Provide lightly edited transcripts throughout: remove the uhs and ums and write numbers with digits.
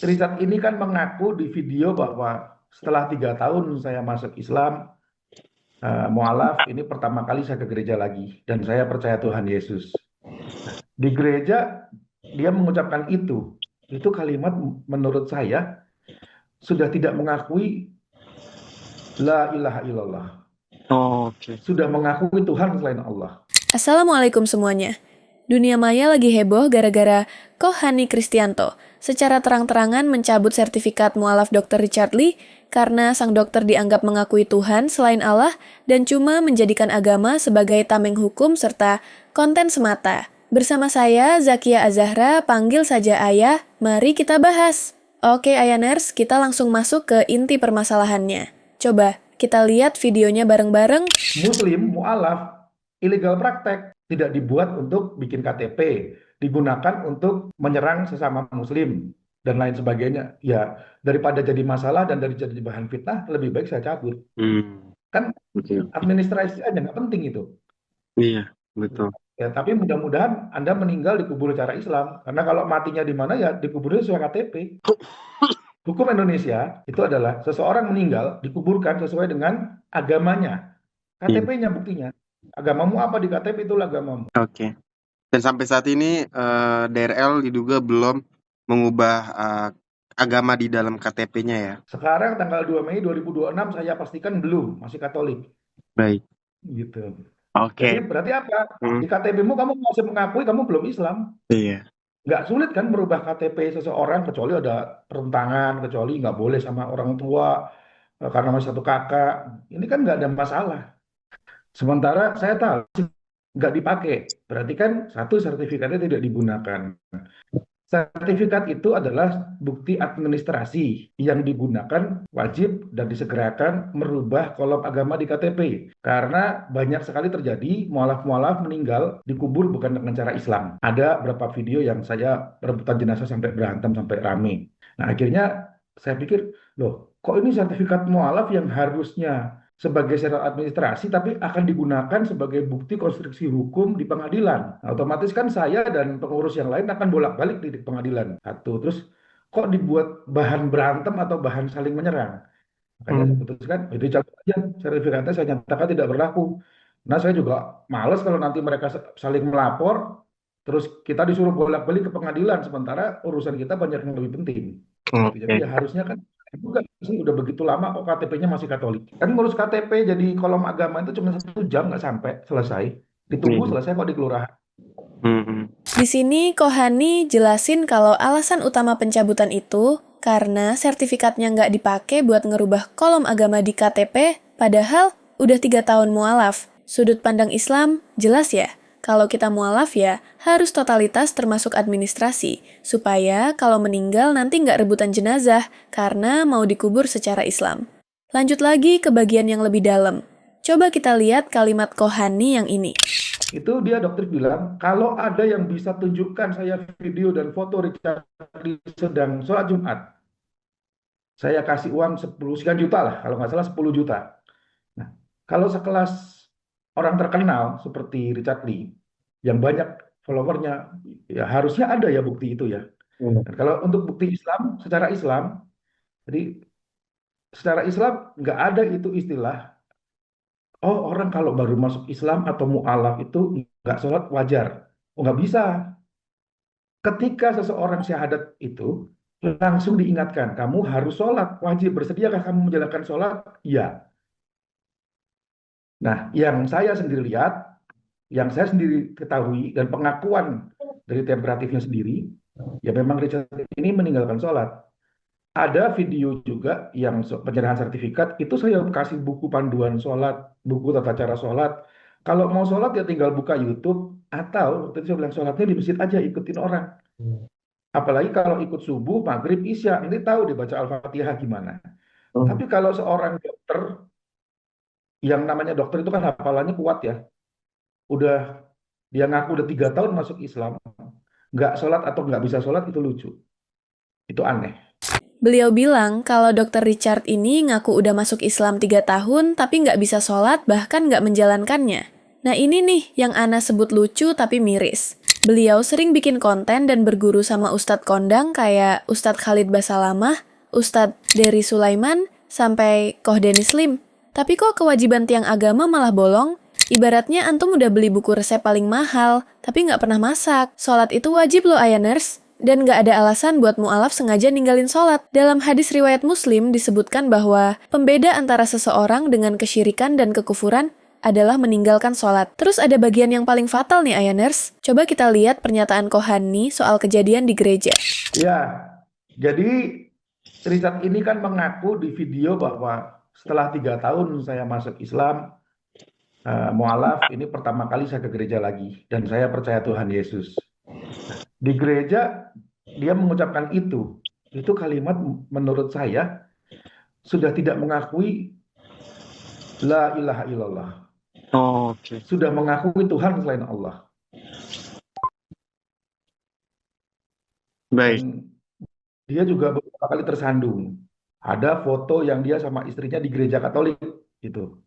Richard ini kan mengaku di video bahwa setelah 3 tahun saya masuk Islam, mualaf, ini pertama kali saya ke gereja lagi dan saya percaya Tuhan Yesus. Di gereja dia mengucapkan itu kalimat menurut saya sudah tidak mengakui la ilaha illallah, Oh, oke. sudah mengakui Tuhan selain Allah. Assalamualaikum semuanya. Dunia maya lagi heboh gara-gara Kohani Kristianto secara terang-terangan mencabut sertifikat mualaf Dr. Richard Lee karena sang dokter dianggap mengakui Tuhan selain Allah dan cuma menjadikan agama sebagai tameng hukum serta konten semata. Bersama saya, Zakia Azahra, panggil saja Ayah, mari kita bahas. Oke Ayaners, kita langsung masuk ke inti permasalahannya. Coba, kita lihat videonya bareng-bareng. Muslim, mualaf, illegal praktek, tidak dibuat untuk bikin KTP, digunakan untuk menyerang sesama muslim dan lain sebagainya. Ya, daripada jadi masalah dan dari jadi bahan fitnah, lebih baik saya cabut. Kan Oke. administrasi aja nggak penting itu. Iya, betul. Ya, tapi mudah-mudahan Anda meninggal dikubur secara Islam. Karena kalau matinya di mana ya dikuburnya sesuai KTP. Hukum Indonesia itu adalah seseorang meninggal dikuburkan sesuai dengan agamanya. Iya. KTP-nya buktinya. Agamamu apa di KTP itulah agamamu. Oke. Dan sampai saat ini DRL diduga belum mengubah agama di dalam KTP-nya ya. Sekarang tanggal 2 Mei 2026 saya pastikan belum, masih Katolik. Baik. Gitu. Jadi Oke. berarti apa? Hmm, Di KTP-mu kamu masih mengakui kamu belum Islam. Iya. Nggak sulit kan merubah KTP seseorang kecuali ada pertentangan, kecuali nggak boleh sama orang tua karena masih satu kakak. Ini kan nggak ada masalah. Sementara saya tahu nggak dipakai. Berarti kan satu sertifikatnya tidak digunakan. Sertifikat itu adalah bukti administrasi yang digunakan wajib dan disegerakan merubah kolom agama di KTP. Karena banyak sekali terjadi mualaf-mualaf meninggal dikubur bukan dengan cara Islam. Ada beberapa video yang saya rebutan jenazah sampai berantem, sampai rame. Nah akhirnya saya pikir, loh kok ini sertifikat mualaf yang harusnya sebagai syarat administrasi tapi akan digunakan sebagai bukti konstruksi hukum di pengadilan. Nah, otomatis kan saya dan pengurus yang lain akan bolak-balik di pengadilan. Satu, terus kok dibuat bahan berantem atau bahan saling menyerang? Makanya saya Hmm, putuskan, itu cabut aja sertifikatnya saya nyatakan tidak berlaku. Nah, saya juga males kalau nanti mereka saling melapor, terus kita disuruh bolak-balik ke pengadilan, sementara urusan kita banyak yang lebih penting. Gitu. Jadi Oke. ya harusnya kan juga sih udah begitu lama kok KTP-nya masih Katolik. Kan ngurus KTP jadi kolom agama itu cuma 1 jam nggak sampai selesai. Ditunggu Iya. selesai kok di kelurahan. Hmm, Di sini Kohani jelasin kalau alasan utama pencabutan itu karena sertifikatnya nggak dipakai buat ngerubah kolom agama di KTP, padahal udah 3 tahun mualaf. Sudut pandang Islam jelas ya, kalau kita mualaf ya harus totalitas termasuk administrasi, supaya kalau meninggal nanti nggak rebutan jenazah karena mau dikubur secara Islam. Lanjut lagi ke bagian yang lebih dalam. Coba kita lihat kalimat Kohani yang ini. Itu dia dokter bilang, kalau ada yang bisa tunjukkan saya video dan foto Richard Lee sedang sholat Jumat, saya kasih uang 10 sekian juta lah, kalau nggak salah 10 juta. Nah, kalau sekelas orang terkenal seperti Richard Lee, yang banyak followernya, ya harusnya ada ya bukti itu ya. iya. Dan kalau untuk bukti Islam, jadi secara Islam nggak ada itu istilah, oh orang kalau baru masuk Islam atau mu'alaf itu nggak sholat wajar. Oh nggak bisa. Ketika seseorang syahadat itu, langsung diingatkan, kamu harus sholat, wajib. Bersediakah kamu menjalankan sholat? Iya. Nah, yang saya sendiri lihat, yang saya sendiri ketahui, dan pengakuan dari temperatifnya sendiri, ya memang Richard ini meninggalkan sholat. Ada video juga yang penyerahan sertifikat, itu saya kasih buku panduan sholat, buku tata cara sholat. Kalau mau sholat ya tinggal buka YouTube, atau waktu itu saya bilang sholatnya di masjid aja, ikutin orang. Apalagi kalau ikut subuh, maghrib, isya, nanti tahu dibaca Al-Fatihah gimana. Hmm, Tapi kalau seorang dokter, yang namanya dokter itu kan hafalannya kuat ya, udah dia ngaku udah 3 tahun masuk Islam, nggak sholat atau nggak bisa sholat itu lucu, itu aneh. Beliau bilang kalau Dr. Richard ini ngaku udah masuk Islam 3 tahun tapi nggak bisa sholat bahkan nggak menjalankannya. Nah ini nih yang Ana sebut lucu tapi miris. Beliau sering bikin konten dan berguru sama Ustadz kondang kayak Ustadz Khalid Basalamah, Ustadz Dery Sulaiman, sampai Koh Denis Lim. Tapi kok kewajiban tiang agama malah bolong? Ibaratnya antum udah beli buku resep paling mahal, tapi nggak pernah masak. Sholat itu wajib loh Ayaners. Dan nggak ada alasan buat mu'alaf sengaja ninggalin sholat. Dalam hadis riwayat Muslim disebutkan bahwa pembeda antara seseorang dengan kesyirikan dan kekufuran adalah meninggalkan sholat. Terus ada bagian yang paling fatal nih Ayaners. Coba kita lihat pernyataan Kohani soal kejadian di gereja. Ya, jadi Richard ini kan mengaku di video bahwa setelah 3 tahun saya masuk Islam, mu'alaf, ini pertama kali saya ke gereja lagi. Dan saya percaya Tuhan Yesus. Di gereja, dia mengucapkan itu. Itu kalimat menurut saya sudah tidak mengakui La ilaha illallah. Oh, oke. Sudah mengakui Tuhan selain Allah. Baik. Dan dia juga beberapa kali tersandung. Ada foto yang dia sama istrinya di gereja Katolik itu.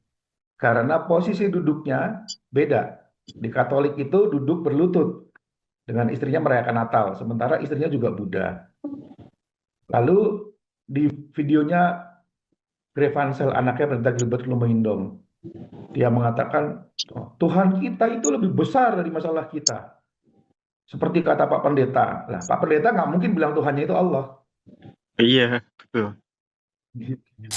Karena posisi duduknya beda. Di Katolik itu duduk berlutut dengan istrinya merayakan Natal, sementara istrinya juga Buddha. Lalu di videonya Grevansel, anaknya Pendeta Gilbert Lumindong, dia mengatakan Tuhan kita itu lebih besar dari masalah kita. Seperti kata Pak Pendeta. Lah, Pak Pendeta nggak mungkin bilang Tuhannya itu Allah. Iya, betul.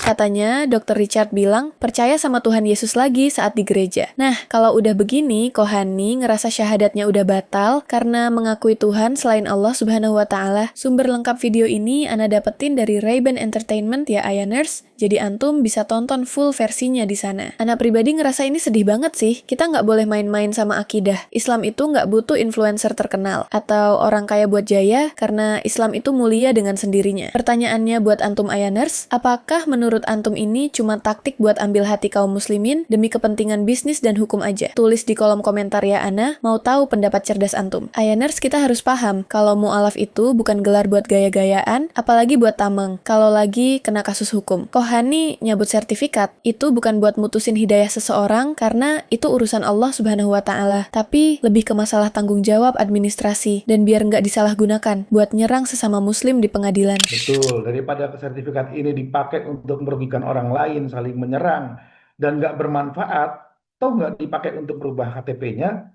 Katanya, Dr. Richard bilang percaya sama Tuhan Yesus lagi saat di gereja. Nah, kalau udah begini, Kohani ngerasa syahadatnya udah batal karena mengakui Tuhan selain Allah Subhanahu wa Ta'ala. Sumber lengkap video ini Ana dapetin dari Ray-Ban Entertainment ya Ayaners. Jadi antum bisa tonton full versinya di sana. Ana pribadi ngerasa ini sedih banget sih. Kita nggak boleh main-main sama akidah. Islam itu nggak butuh influencer terkenal atau orang kaya buat jaya karena Islam itu mulia dengan sendirinya. Pertanyaannya buat antum Ayaners, apakah menurut antum ini cuma taktik buat ambil hati kaum muslimin demi kepentingan bisnis dan hukum aja? Tulis di kolom komentar ya Ana, mau tahu pendapat cerdas antum. Ayaners, kita harus paham kalau mu'alaf itu bukan gelar buat gaya-gayaan, apalagi buat tameng, kalau lagi kena kasus hukum. Kohani nyabut sertifikat, itu bukan buat mutusin hidayah seseorang karena itu urusan Allah Subhanahu wa Ta'ala, tapi lebih ke masalah tanggung jawab administrasi dan biar nggak disalahgunakan buat nyerang sesama muslim di pengadilan. Betul, daripada sertifikat ini dipakai untuk merugikan orang lain, saling menyerang, dan nggak bermanfaat, toh nggak dipakai untuk merubah KTP-nya,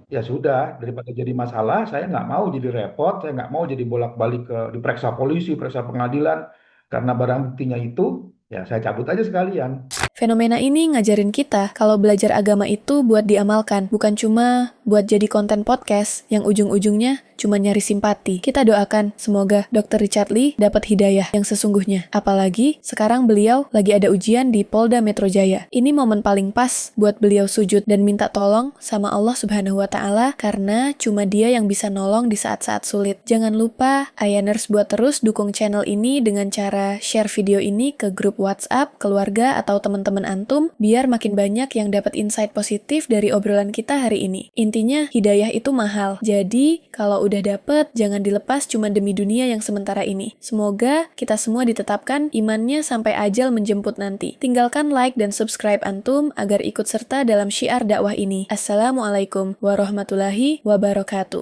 ya sudah, daripada jadi masalah, saya nggak mau jadi repot, saya nggak mau jadi bolak-balik diperiksa polisi, periksa pengadilan, karena barang buktinya itu, ya saya cabut aja sekalian. Fenomena ini ngajarin kita kalau belajar agama itu buat diamalkan, bukan cuma buat jadi konten podcast yang ujung-ujungnya cuma nyari simpati. Kita doakan semoga Dr. Richard Lee dapat hidayah yang sesungguhnya. Apalagi sekarang beliau lagi ada ujian di Polda Metro Jaya. Ini momen paling pas buat beliau sujud dan minta tolong sama Allah Subhanahu wa Ta'ala karena cuma Dia yang bisa nolong di saat-saat sulit. Jangan lupa Ayaners buat terus dukung channel ini dengan cara share video ini ke grup WhatsApp, keluarga atau teman-teman antum biar makin banyak yang dapat insight positif dari obrolan kita hari ini. Intinya hidayah itu mahal. Jadi kalau udah dapet, jangan dilepas cuma demi dunia yang sementara ini. Semoga kita semua ditetapkan imannya sampai ajal menjemput nanti. Tinggalkan like dan subscribe antum agar ikut serta dalam syiar dakwah ini. Assalamualaikum warahmatullahi wabarakatuh.